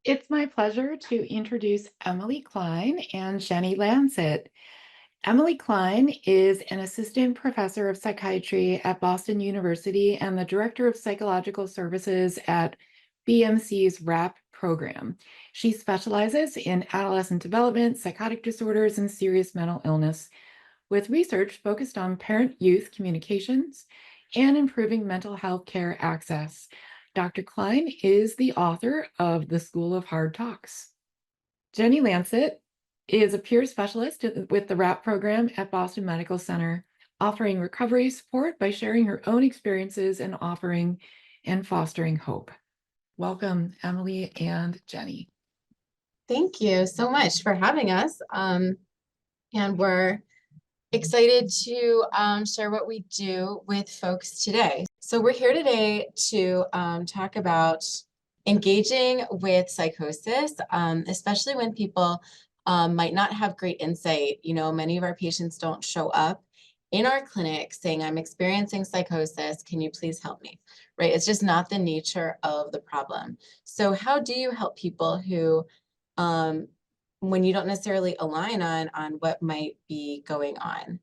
It's my pleasure to introduce Emily Klein and Jenny Lancet. Emily Klein is an assistant professor of psychiatry at Boston University and the director of psychological services at BMC's RAP program. She specializes in adolescent development, psychotic disorders, and serious mental illness, with research focused on parent-youth communications and improving mental health care access. Dr. Klein is the author of The School of Hard Talks. Jenny Lancet is a peer specialist with the RAP program at Boston Medical Center, offering recovery support by sharing her own experiences and offering and fostering hope. Welcome, Emily and Jenny. Thank you so much for having us. And we're excited to share what we do with folks today. So we're here today to talk about engaging with psychosis, especially when people might not have great insight. You know, many of our patients don't show up in our clinic saying, I'm experiencing psychosis, can you please help me? Right? It's just not the nature of the problem. So how do you help people who when you don't necessarily align on what might be going on?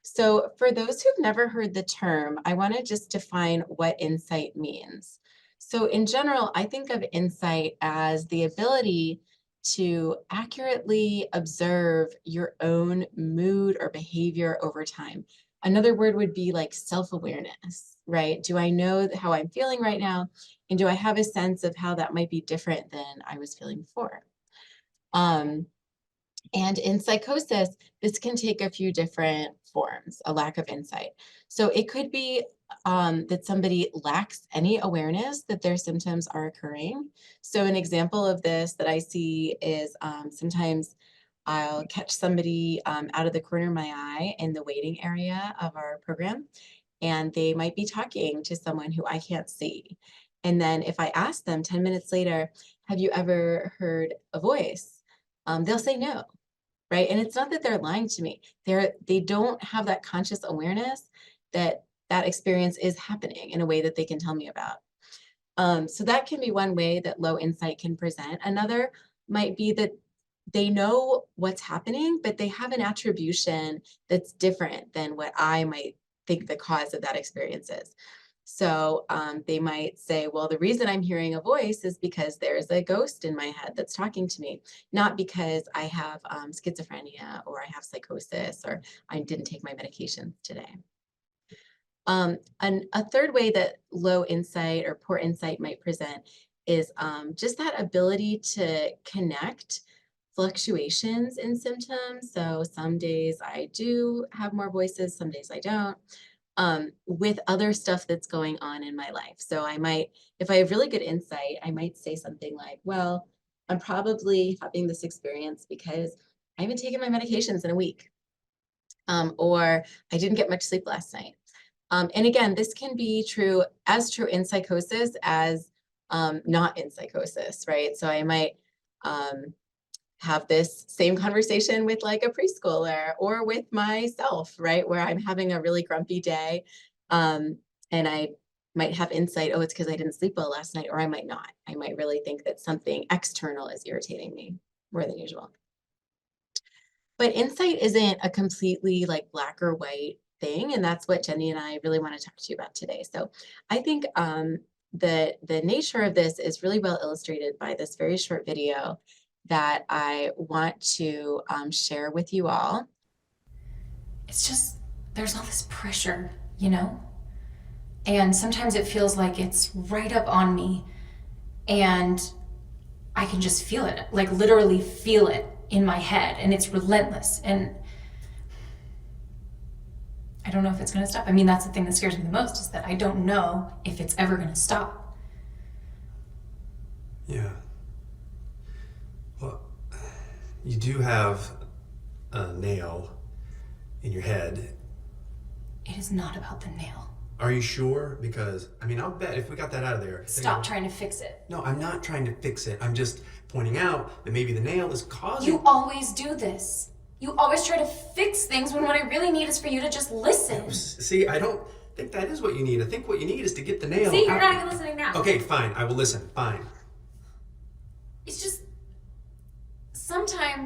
So for those who've never heard the term, I want to just define what insight means. So in general, I think of insight as the ability to accurately observe your own mood or behavior over time. Another word would be like self-awareness, right? Do I know how I'm feeling right now? And do I have a sense of how that might be different than I was feeling before? And in psychosis, this can take a few different forms, a lack of insight. So it could be that somebody lacks any awareness that their symptoms are occurring. So an example of this that I see is sometimes I'll catch somebody out of the corner of my eye in the waiting area of our program, and they might be talking to someone who I can't see. And then if I ask them 10 minutes later, have you ever heard a voice? They'll say no, right? And it's not that they're lying to me. They don't have that conscious awareness that that experience is happening in a way that they can tell me about. So that can be one way that low insight can present. Another might be that they know what's happening, but they have an attribution that's different than what I might think the cause of that experience is. So they might say, well, the reason I'm hearing a voice is because there's a ghost in my head that's talking to me, not because I have schizophrenia or I have psychosis or I didn't take my medication today. And a third way that low insight or poor insight might present is just that ability to connect fluctuations in symptoms. So some days I do have more voices, some days I don't. With other stuff that's going on in my life. So I might, if I have really good insight, I might say something like, well, I'm probably having this experience because I haven't taken my medications in a week. Or I didn't get much sleep last night. And again, this can be true in psychosis as not in psychosis, right? So I might have this same conversation with like a preschooler or with myself, right? Where I'm having a really grumpy day and I might have insight, oh, it's because I didn't sleep well last night, or I might not. I might really think that something external is irritating me more than usual. But insight isn't a completely like black or white thing. And that's what Jenny and I really want to talk to you about today. So I think the nature of this is really well illustrated by this very short video that I want to share with you all. It's just, there's all this pressure, you know? And sometimes it feels like it's right up on me and I can just feel it, like literally feel it in my head, and it's relentless. And I don't know if it's gonna stop. I mean, that's the thing that scares me the most, is that I don't know if it's ever gonna stop. Yeah. Well, you do have a nail in your head. It is not about the nail. Are you sure? Because, I mean, I'll bet if we got that out of there... Stop trying to fix it. No, I'm not trying to fix it. I'm just pointing out that maybe the nail is causing... You always do this. You always try to fix things when what I really need is for you to just listen. See, I don't think that is what you need. I think what you need is to get the nail See, you're out. not even listening now. Okay, fine. I will listen. Fine.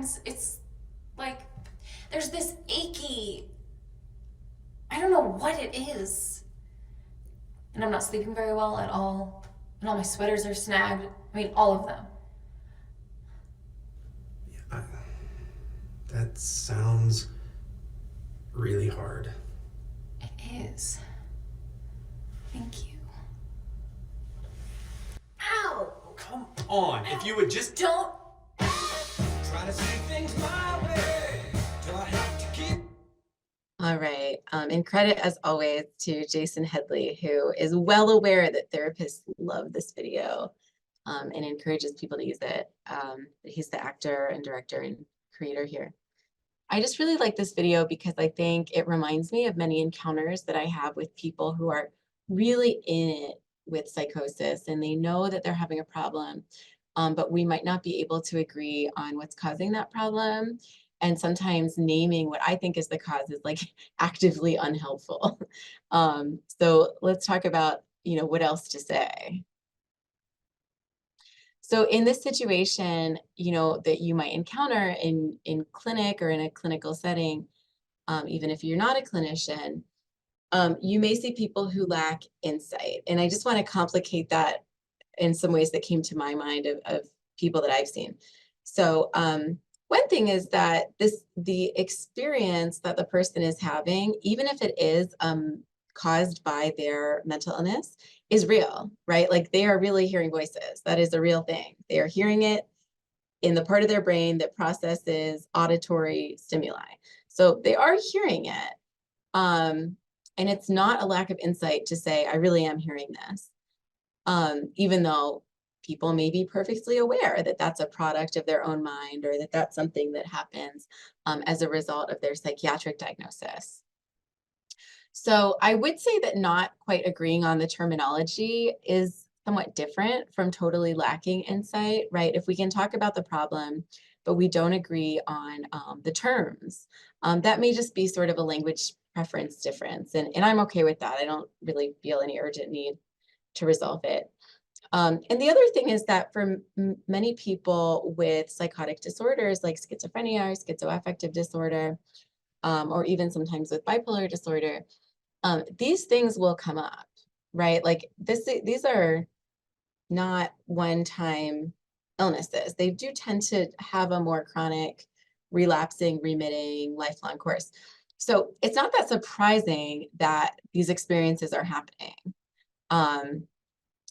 sometimes it's like there's this achy, I don't know what it is. And I'm not sleeping very well at all. And all my sweaters are snagged. I mean, all of them. That sounds really hard. It is. Thank you. Ow! Come on, if you would just... Don't. Try to see things my way. Do I have to keep? All right. And credit as always to Jason Headley, who is well aware that therapists love this video and encourages people to use it. He's the actor and director and creator here. I just really like this video because I think it reminds me of many encounters that I have with people who are really in it with psychosis and they know that they're having a problem, but we might not be able to agree on what's causing that problem. And sometimes naming what I think is the cause is like actively unhelpful. So let's talk about, what else to say. So in this situation, that you might encounter in clinic or in a clinical setting, even if you're not a clinician, you may see people who lack insight. And I just want to complicate that in some ways that came to my mind of people that I've seen. So one thing is that the experience that the person is having, even if it is caused by their mental illness, is real, right? Like they are really hearing voices. That is a real thing. They are hearing it in the part of their brain that processes auditory stimuli. So they are hearing it. And it's not a lack of insight to say, I really am hearing this. Even though people may be perfectly aware that that's a product of their own mind or that that's something that happens as a result of their psychiatric diagnosis. So I would say that not quite agreeing on the terminology is somewhat different from totally lacking insight, right? If we can talk about the problem, but we don't agree on the terms, that may just be sort of a language preference difference. And I'm okay with that. I don't really feel any urgent need to resolve it. And the other thing is that for many people with psychotic disorders like schizophrenia or schizoaffective disorder, or even sometimes with bipolar disorder, these things will come up, right? Like these are not one-time illnesses. They do tend to have a more chronic, relapsing, remitting, lifelong course. So it's not that surprising that these experiences are happening.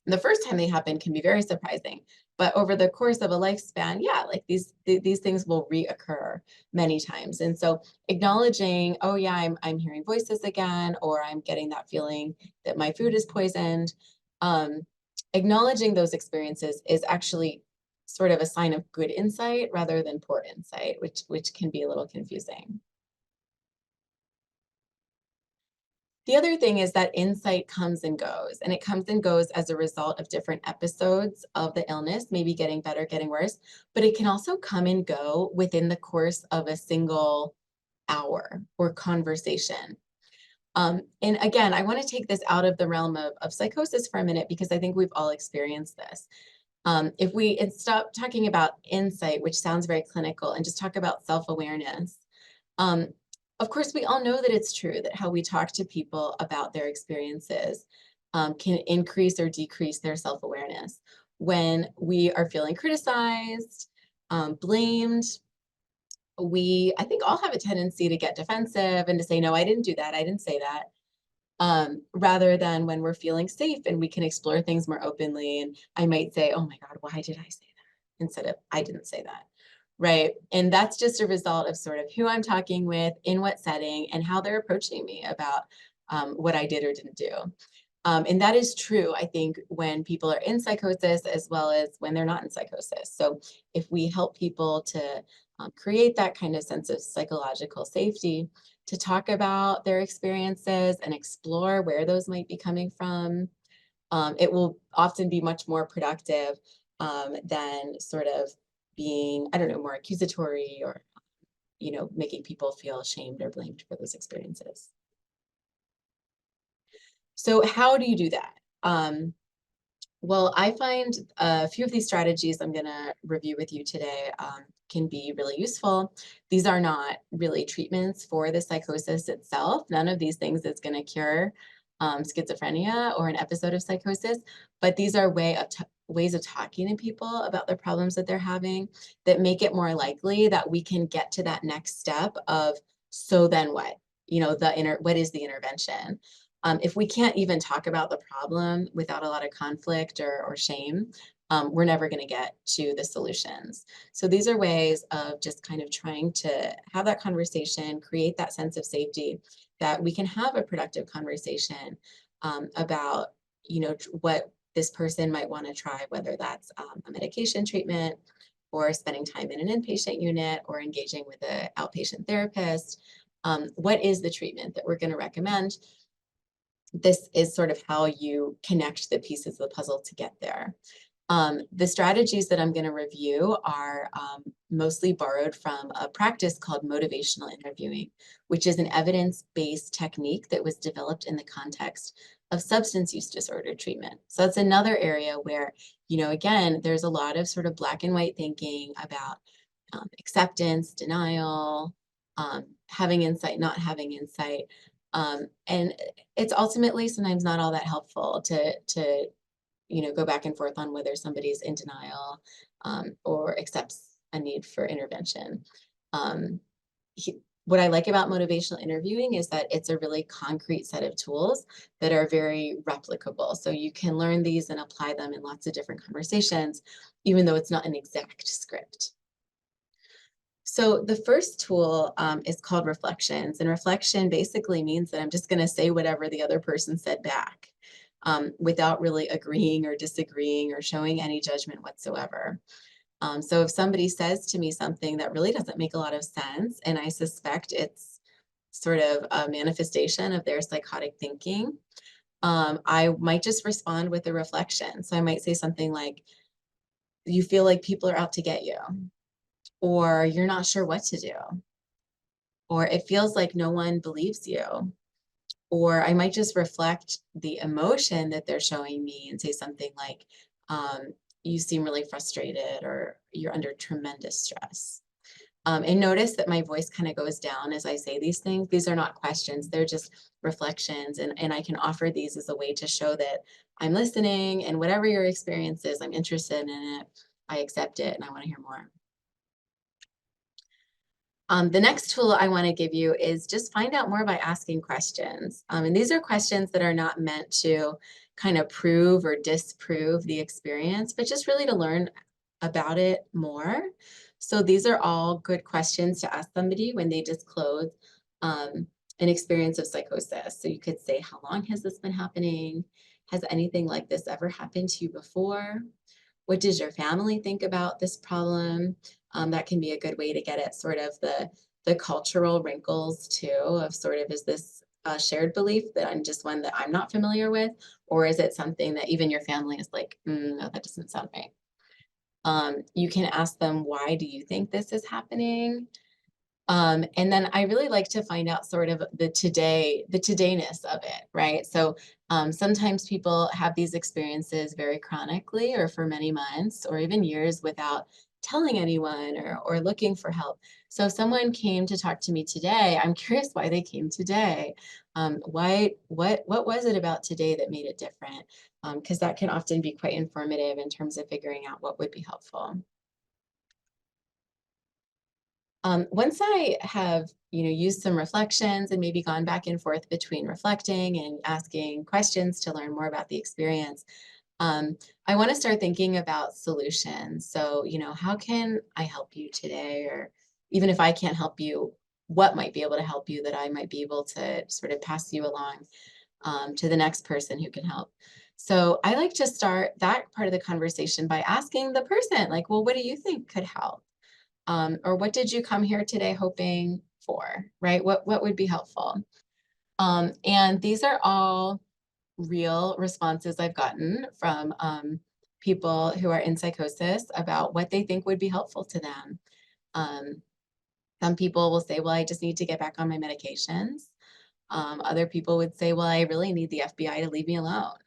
The first time they happen can be very surprising, but over the course of a lifespan, yeah, like these things will reoccur many times. And so acknowledging, oh yeah, I'm hearing voices again, or I'm getting that feeling that my food is poisoned. Acknowledging those experiences is actually sort of a sign of good insight rather than poor insight, which can be a little confusing. The other thing is that insight comes and goes, and it comes and goes as a result of different episodes of the illness, maybe getting better, getting worse, but it can also come and go within the course of a single hour or conversation. And again, I want to take this out of the realm of psychosis for a minute, because I think we've all experienced this. If we stop talking about insight, which sounds very clinical, and just talk about self-awareness, of course, we all know that it's true that how we talk to people about their experiences can increase or decrease their self-awareness. When we are feeling criticized, blamed, I think all have a tendency to get defensive and to say, no, I didn't do that, I didn't say that, rather than when we're feeling safe and we can explore things more openly. And I might say, oh my God, why did I say that? Instead of, I didn't say that. Right. And that's just a result of sort of who I'm talking with, in what setting, and how they're approaching me about what I did or didn't do. And that is true, I think, when people are in psychosis as well as when they're not in psychosis. So if we help people to create that kind of sense of psychological safety, to talk about their experiences and explore where those might be coming from, it will often be much more productive than sort of being, I don't know, more accusatory or, making people feel ashamed or blamed for those experiences. So how do you do that? Well, I find a few of these strategies I'm going to review with you today can be really useful. These are not really treatments for the psychosis itself. None of these things is going to cure schizophrenia or an episode of psychosis, but these are ways of talking to people about the problems that they're having that make it more likely that we can get to that next step of, so then what? What is the intervention? If we can't even talk about the problem without a lot of conflict or shame, we're never going to get to the solutions. So these are ways of just kind of trying to have that conversation, create that sense of safety, that we can have a productive conversation about, what this person might want to try, whether that's a medication treatment or spending time in an inpatient unit or engaging with an outpatient therapist. What is the treatment that we're going to recommend? This is sort of how you connect the pieces of the puzzle to get there. The strategies that I'm going to review are mostly borrowed from a practice called motivational interviewing, which is an evidence-based technique that was developed in the context of substance use disorder treatment. So that's another area where, again, there's a lot of sort of black and white thinking about acceptance, denial, having insight, not having insight. And it's ultimately sometimes not all that helpful to go back and forth on whether somebody's in denial or accepts a need for intervention. What I like about motivational interviewing is that it's a really concrete set of tools that are very replicable. So you can learn these and apply them in lots of different conversations, even though it's not an exact script. So the first tool is called reflections, and reflection basically means that I'm just going to say whatever the other person said back without really agreeing or disagreeing or showing any judgment whatsoever. So if somebody says to me something that really doesn't make a lot of sense, and I suspect it's sort of a manifestation of their psychotic thinking, I might just respond with a reflection. So I might say something like, you feel like people are out to get you, or you're not sure what to do, or it feels like no one believes you. Or I might just reflect the emotion that they're showing me and say something like, you seem really frustrated, or you're under tremendous stress. And notice that my voice kind of goes down as I say these things. These are not questions, they're just reflections. And I can offer these as a way to show that I'm listening, and whatever your experience is, I'm interested in it, I accept it, and I want to hear more. The next tool I want to give you is just find out more by asking questions. And these are questions that are not meant to kind of prove or disprove the experience, but just really to learn about it more. So these are all good questions to ask somebody when they disclose an experience of psychosis. So you could say, how long has this been happening? Has anything like this ever happened to you before? What does your family think about this problem? That can be a good way to get at sort of the cultural wrinkles too, of sort of, is this a shared belief that I'm just one that I'm not familiar with? Or is it something that even your family is like, no, that doesn't sound right. You can ask them, why do you think this is happening? And then I really like to find out sort of the todayness of it, right? So sometimes people have these experiences very chronically or for many months or even years without telling anyone or looking for help. So if someone came to talk to me today, I'm curious why they came today. What was it about today that made it different? Because that can often be quite informative in terms of figuring out what would be helpful. Once I have, used some reflections and maybe gone back and forth between reflecting and asking questions to learn more about the experience, I want to start thinking about solutions. So, how can I help you today? Or even if I can't help you, what might be able to help you that I might be able to sort of pass you along to the next person who can help? So I like to start that part of the conversation by asking the person, like, well, what do you think could help? Or what did you come here today hoping for, right? What would be helpful? And these are all real responses I've gotten from people who are in psychosis about what they think would be helpful to them. Some people will say, well, I just need to get back on my medications. Other people would say, well, I really need the FBI to leave me alone.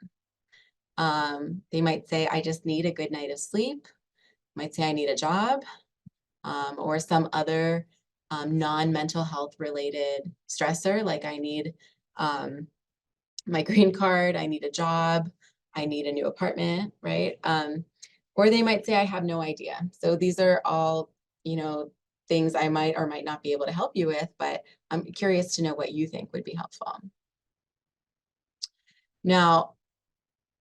They might say, I just need a good night of sleep. Might say, I need a job, or some other non-mental health related stressor, like I need my green card, I need a job, I need a new apartment, right? Or they might say, I have no idea. So these are all, things I might or might not be able to help you with, but I'm curious to know what you think would be helpful. Now,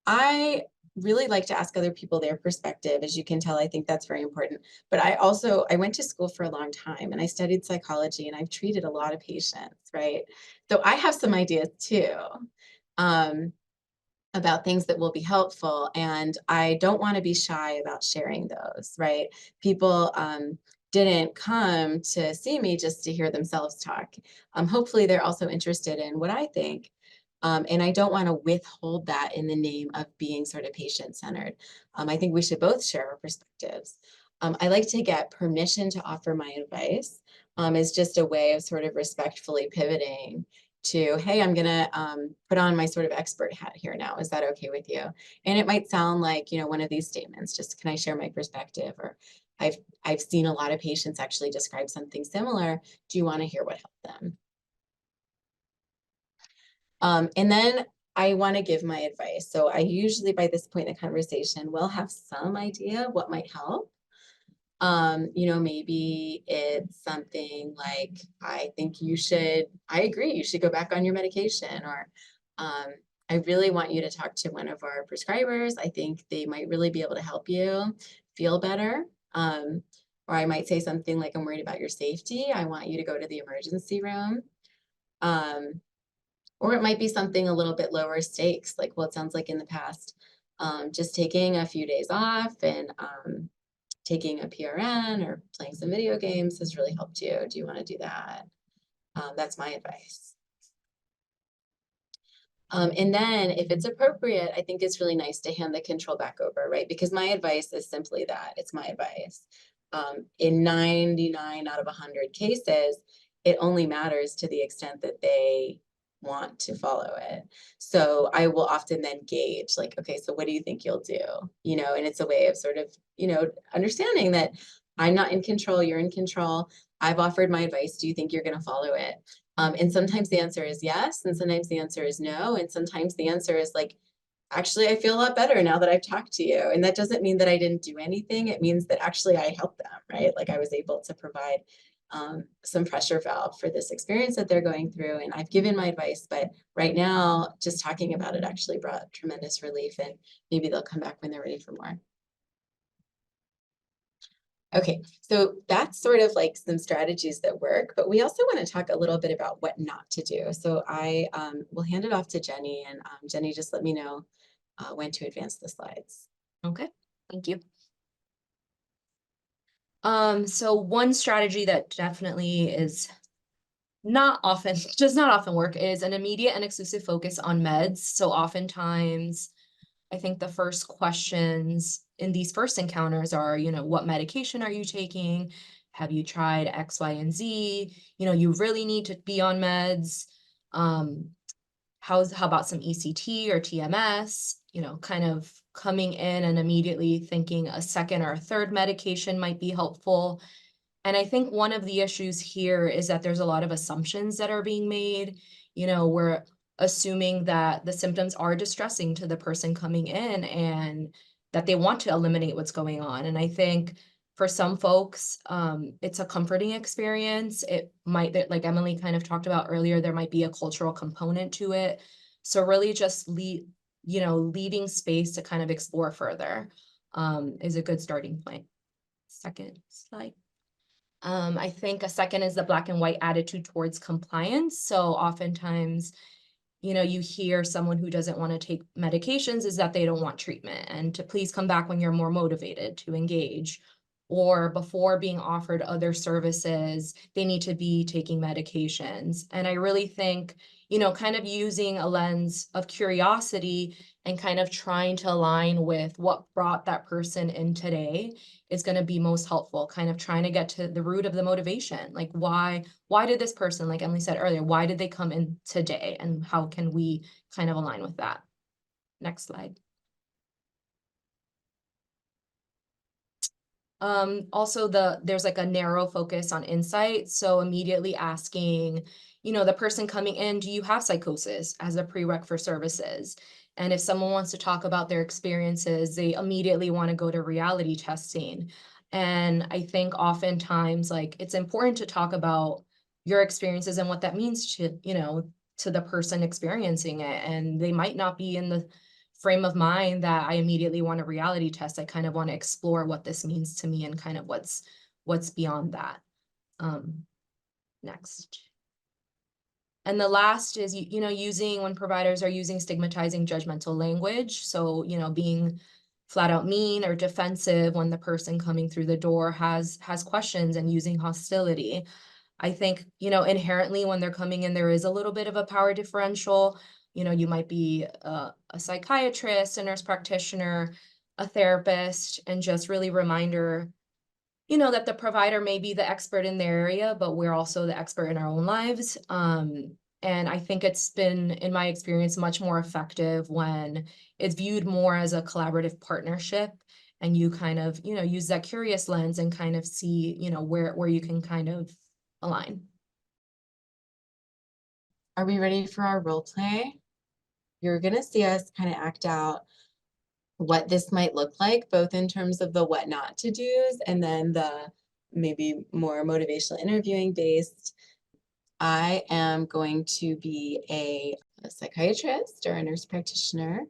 I really like to ask other people their perspective. As you can tell, I think that's very important. But I went to school for a long time and I studied psychology and I've treated a lot of patients, right? So I have some ideas too. About things that will be helpful. And I don't want to be shy about sharing those, right? People didn't come to see me just to hear themselves talk. Hopefully they're also interested in what I think. And I don't want to withhold that in the name of being sort of patient-centered. I think we should both share our perspectives. I like to get permission to offer my advice as just a way of sort of respectfully pivoting to, hey, I'm gonna put on my sort of expert hat here now. Is that okay with you? And it might sound like, one of these statements, just can I share my perspective? Or I've seen a lot of patients actually describe something similar. Do you want to hear what helped them? And then I want to give my advice. So I usually by this point in the conversation will have some idea what might help. Maybe it's something like, I agree, you should go back on your medication, or I really want you to talk to one of our prescribers. I think they might really be able to help you feel better. Or I might say something like, I'm worried about your safety. I want you to go to the emergency room. Or it might be something a little bit lower stakes, like, well, it sounds like in the past, just taking a few days off and taking a PRN or playing some video games has really helped you. Do you want to do that? That's my advice. And then if it's appropriate, I think it's really nice to hand the control back over, right? Because my advice is simply that, it's my advice. In 99 out of 100 cases, it only matters to the extent that they want to follow it. So I will often then gauge, like, okay, so what do you think you'll do? And it's a way of sort of, understanding that I'm not in control, you're in control. I've offered my advice. Do you think you're going to follow it? And sometimes the answer is yes, and sometimes the answer is no, and sometimes the answer is like, actually, I feel a lot better now that I've talked to you. And that doesn't mean that I didn't do anything. It means that actually I helped them, right? Like I was able to provide some pressure valve for this experience that they're going through. And I've given my advice, but right now, just talking about it actually brought tremendous relief, and maybe they'll come back when they're ready for more. Okay, so that's sort of like some strategies that work, but we also want to talk a little bit about what not to do. So I will hand it off to Jenny, and Jenny, just let me know when to advance the slides. Okay, thank you. So one strategy that definitely is does not often work is an immediate and exclusive focus on meds. So oftentimes, I think the first questions in these first encounters are, what medication are you taking? Have you tried X, Y, and Z? You really need to be on meds. How about some ECT or TMS? Kind of coming in and immediately thinking a second or a third medication might be helpful. And I think one of the issues here is that there's a lot of assumptions that are being made. We're assuming that the symptoms are distressing to the person coming in and that they want to eliminate what's going on. And I think for some folks, it's a comforting experience. It might, like Emily kind of talked about earlier, there might be a cultural component to it. So really just leading space to kind of explore further is a good starting point. Second slide. I think a second is the black and white attitude towards compliance. So oftentimes, you hear someone who doesn't want to take medications is that they don't want treatment and to please come back when you're more motivated to engage. Or before being offered other services, they need to be taking medications. And I really think, kind of using a lens of curiosity and kind of trying to align with what brought that person in today is going to be most helpful, kind of trying to get to the root of the motivation. Like why did this person, like Emily said earlier, why did they come in today? And how can we kind of align with that? Next slide. Also there's like a narrow focus on insight. So immediately asking, the person coming in, do you have psychosis as a prereq for services? And if someone wants to talk about their experiences, they immediately want to go to reality testing. And I think oftentimes, like, it's important to talk about your experiences and what that means to, to the person experiencing it. And they might not be in the frame of mind that I immediately want a reality test. I kind of want to explore what this means to me and kind of what's beyond that. Next. And the last is, using when providers are using stigmatizing judgmental language. So, being flat out mean or defensive when the person coming through the door has questions, and using hostility. I think, inherently when they're coming in, there is a little bit of a power differential. You might be a psychiatrist, a nurse practitioner, a therapist, and just really reminder, that the provider may be the expert in their area, but we're also the expert in our own lives. And I think it's been, in my experience, much more effective when it's viewed more as a collaborative partnership, and you kind of, use that curious lens and kind of see, where you can kind of align. Are we ready for our role play? You're going to see us kind of act out what this might look like, both in terms of the what not to do's and then the maybe more motivational interviewing based. I am going to be a psychiatrist or a nurse practitioner,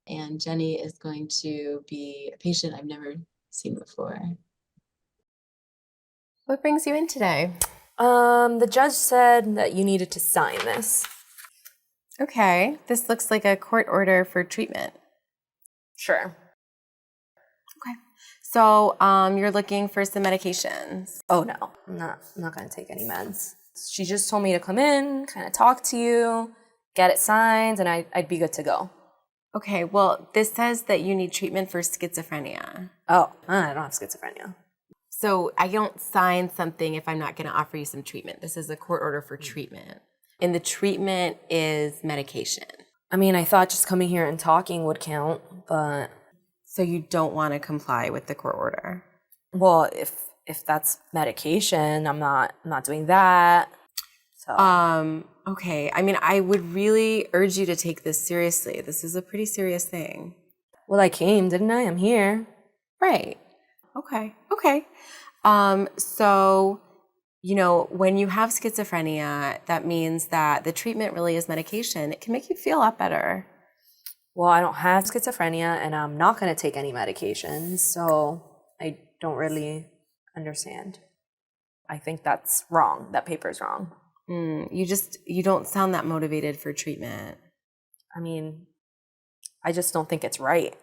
and Jenny is going to be a patient I've never seen before. What brings you in today? The judge said that you needed to sign this. Okay, this looks like a court order for treatment. Sure. Okay. So, you're looking for some medications. Oh no, I'm not gonna take any meds. She just told me to come in, kind of talk to you, get it signed, and I'd be good to go. Okay, well, this says that you need treatment for schizophrenia. Oh, I don't have schizophrenia. So I don't sign something if I'm not going to offer you some treatment. This is a court order for treatment. And the treatment is medication. I mean, I thought just coming here and talking would count, but... So you don't want to comply with the court order? Well, if that's medication, I'm not doing that. So. Okay. I mean, I would really urge you to take this seriously. This is a pretty serious thing. Well, I came, didn't I? I'm here. Right. Okay. So, when you have schizophrenia, that means that the treatment really is medication. It can make you feel a lot better. Well, I don't have schizophrenia, and I'm not going to take any medications, so I don't really understand. I think that's wrong. That paper's wrong. You don't sound that motivated for treatment. I mean, I just don't think it's right.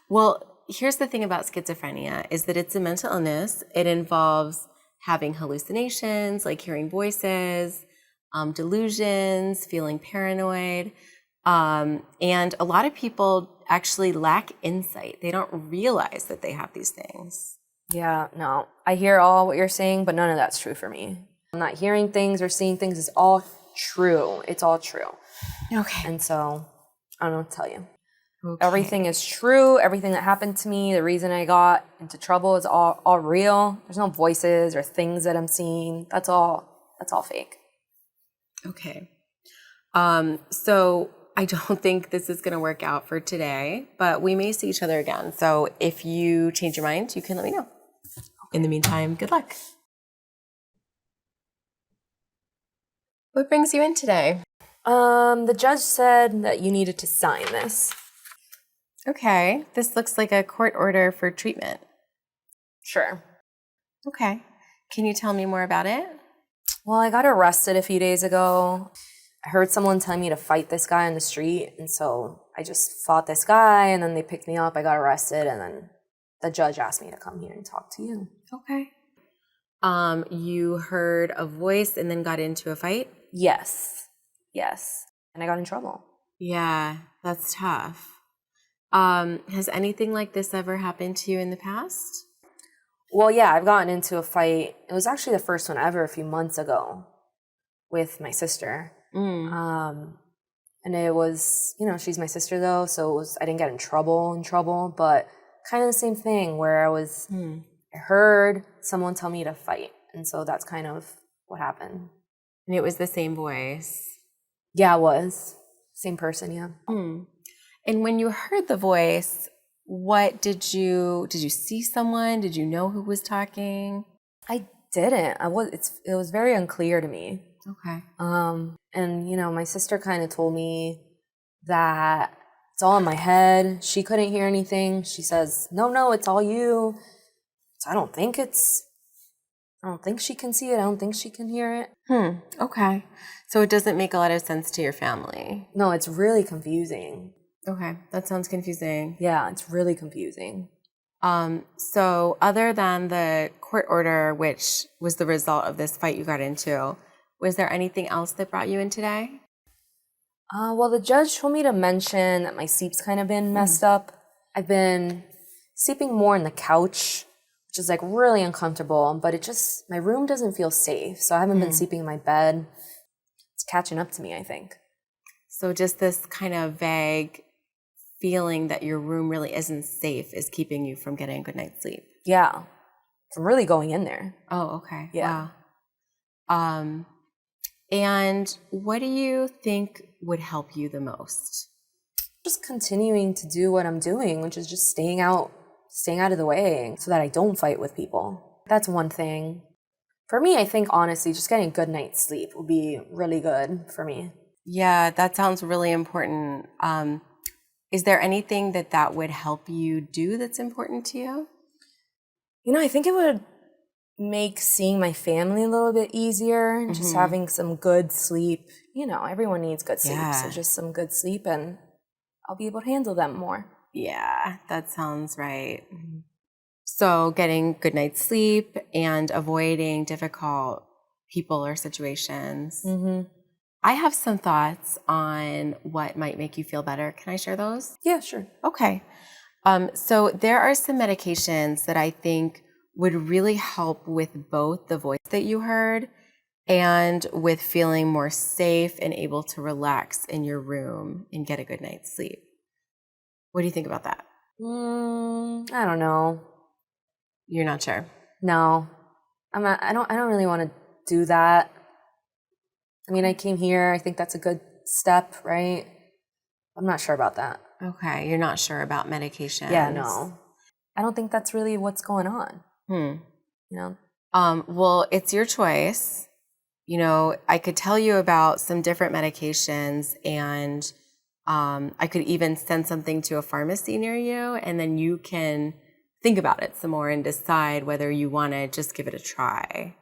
Well, here's the thing about schizophrenia is that it's a mental illness. It involves having hallucinations, like hearing voices, delusions, feeling paranoid. And a lot of people actually lack insight. They don't realize that they have these things. Yeah, no. I hear all what you're saying, but none of that's true for me. I'm not hearing things or seeing things. It's all true. It's all true. Okay. And so, I don't know what to tell you. Okay. Everything is true. Everything that happened to me, the reason I got into trouble is all real. There's no voices or things that I'm seeing. That's all fake. Okay. So I don't think this is going to work out for today, but we may see each other again. So if you change your mind, you can let me know. In the meantime, good luck. What brings you in today? The judge said that you needed to sign this. Okay, this looks like a court order for treatment. Sure. Okay. Can you tell me more about it? Well, I got arrested a few days ago. I heard someone tell me to fight this guy on the street, and so I just fought this guy, and then they picked me up, I got arrested, and then the judge asked me to come here and talk to you. Okay. You heard a voice and then got into a fight? Yes. And I got in trouble. Yeah, that's tough. Has anything like this ever happened to you in the past? Well, yeah, I've gotten into a fight. It was actually the first one ever a few months ago with my sister. And it was, she's my sister though, so I didn't get in trouble, but kind of the same thing where I heard someone tell me to fight. And so that's kind of what happened. And it was the same voice. Yeah, it was. Same person, yeah. And when you heard the voice, what did you see someone? Did you know who was talking? I didn't. It was very unclear to me. Okay. And my sister kind of told me that it's all in my head. She couldn't hear anything. She says, no, it's all you. So I don't think she can see it. I don't think she can hear it. Okay. So it doesn't make a lot of sense to your family. No, it's really confusing. Okay. That sounds confusing. Yeah, it's really confusing. So other than the court order, which was the result of this fight you got into, was there anything else that brought you in today? Well, the judge told me to mention that my sleep's kind of been messed up. I've been sleeping more on the couch, which is like really uncomfortable, but my room doesn't feel safe. So I haven't been sleeping in my bed. It's catching up to me, I think. So just this kind of vague feeling that your room really isn't safe is keeping you from getting a good night's sleep. Yeah. I'm really going in there. Oh, okay. Yeah. Wow. And what do you think would help you the most? Just continuing to do what I'm doing, which is just staying out of the way so that I don't fight with people. That's one thing. For me, I think honestly, just getting a good night's sleep would be really good for me. Yeah, that sounds really important. Is there anything that would help you do that's important to you? I think it would make seeing my family a little bit easier and just having some good sleep. Everyone needs good sleep. Yeah. So just some good sleep and I'll be able to handle them more. Yeah, that sounds right. So getting good night's sleep and avoiding difficult people or situations. I have some thoughts on what might make you feel better. Can I share those? Yeah, sure. Okay. So there are some medications that I think would really help with both the voice that you heard and with feeling more safe and able to relax in your room and get a good night's sleep. What do you think about that? I don't know. You're not sure? No. I don't really want to do that. I mean, I came here. I think that's a good step, right? I'm not sure about that. Okay, you're not sure about medications. Yeah, no. I don't think that's really what's going on. Well, it's your choice. I could tell you about some different medications and I could even send something to a pharmacy near you and then you can think about it some more and decide whether you want to just give it a try.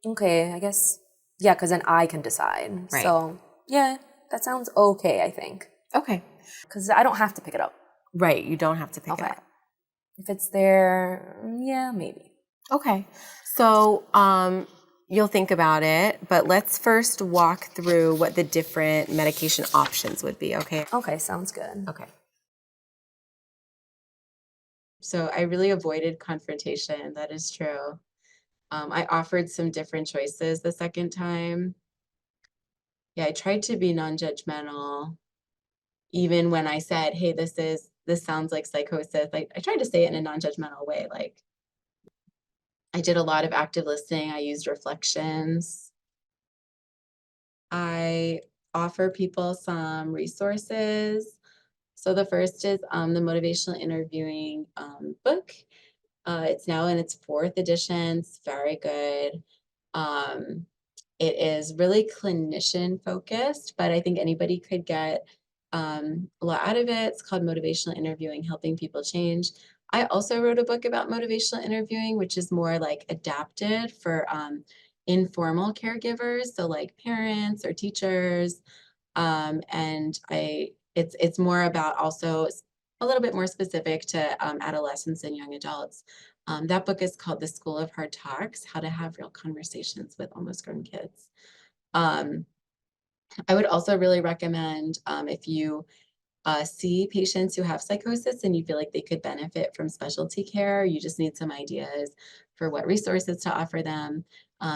Okay, I guess, yeah, because then I can decide. Right. So, yeah, that sounds okay, I think. Okay. Because I don't have to pick it up. Right, you don't have to pick it up. If it's there, yeah, maybe. Okay. So you'll think about it, but let's first walk through what the different medication options would be, okay? Okay, sounds good. Okay. So I really avoided confrontation. That is true. I offered some different choices the second time. Yeah, I tried to be non-judgmental. Even when I said, hey, this sounds like psychosis, I tried to say it in a non-judgmental way. Like, I did a lot of active listening. I used reflections. I offer people some resources. So the first is the motivational interviewing book. It's now in its 4th edition. It's very good. It is really clinician focused, but I think anybody could get a lot out of it. It's called Motivational Interviewing, Helping People Change. I also wrote a book about motivational interviewing, which is more like adapted for informal caregivers, so like parents or teachers. And it's more about also a little bit more specific to adolescents and young adults. That book is called The School of Hard Talks: How to Have Real Conversations with Almost Grown Kids. I would also really recommend if you see patients who have psychosis and you feel like they could benefit from specialty care, you just need some ideas for what resources to offer them.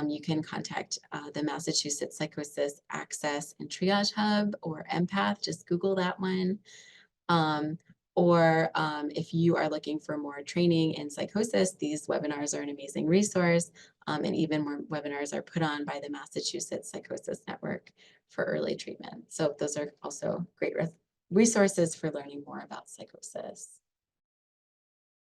You can contact the Massachusetts Psychosis Access and Triage Hub or Empath. Just Google that one. Or if you are looking for more training in psychosis, these webinars are an amazing resource. And even more webinars are put on by the Massachusetts Psychosis Network for early treatment. So those are also great resources for learning more about psychosis.